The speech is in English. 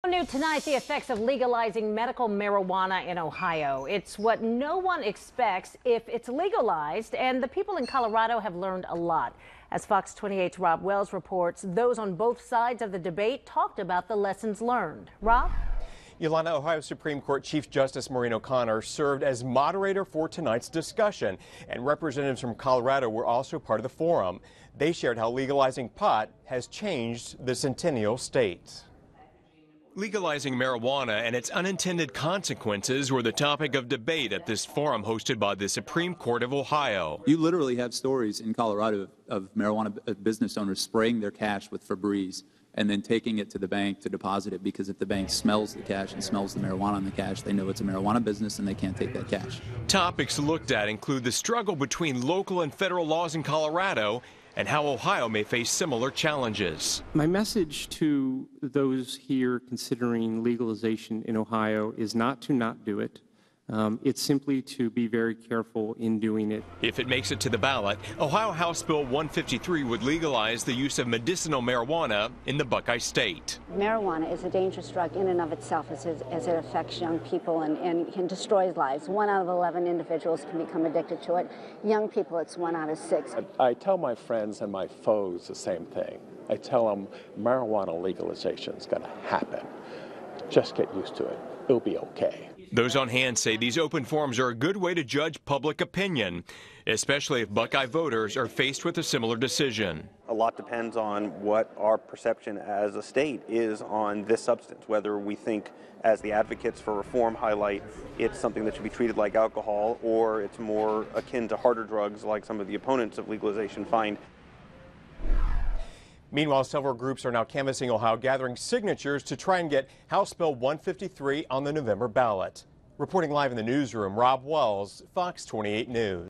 New tonight, the effects of legalizing medical marijuana in Ohio. It's what no one expects if it's legalized, and the people in Colorado have learned a lot. As Fox 28's Rob Wells reports, those on both sides of the debate talked about the lessons learned. Rob? Yolanda, Ohio Supreme Court Chief Justice Maureen served as moderator for tonight's discussion, and representatives from Colorado were also part of the forum. They shared how legalizing pot has changed the Centennial State. Legalizing marijuana and its unintended consequences were the topic of debate at this forum hosted by the Supreme Court of Ohio. You literally have stories in Colorado of marijuana business owners spraying their cash with Febreze and then taking it to the bank to deposit it, because if the bank smells the cash and smells the marijuana on the cash, they know it's a marijuana business and they can't take that cash. Topics looked at include the struggle between local and federal laws in Colorado and how Ohio may face similar challenges. My message to those here considering legalization in Ohio is not to not do it. It's simply to be very careful in doing it. If it makes it to the ballot, Ohio House Bill 153 would legalize the use of medicinal marijuana in the Buckeye State. Marijuana is a dangerous drug in and of itself as it affects young people and destroys lives. 1 out of 11 individuals can become addicted to it. Young people, it's 1 out of 6. I tell my friends and my foes the same thing. I tell them marijuana legalization is going to happen. Just get used to it. It'll be okay. Those on hand say these open forums are a good way to judge public opinion, especially if Buckeye voters are faced with a similar decision. A lot depends on what our perception as a state is on this substance, whether we think, as the advocates for reform highlight, it's something that should be treated like alcohol, or it's more akin to harder drugs like some of the opponents of legalization find. Meanwhile, several groups are now canvassing Ohio, gathering signatures to try and get House Bill 153 on the November ballot. Reporting live in the newsroom, Rob Wells, Fox 28 News.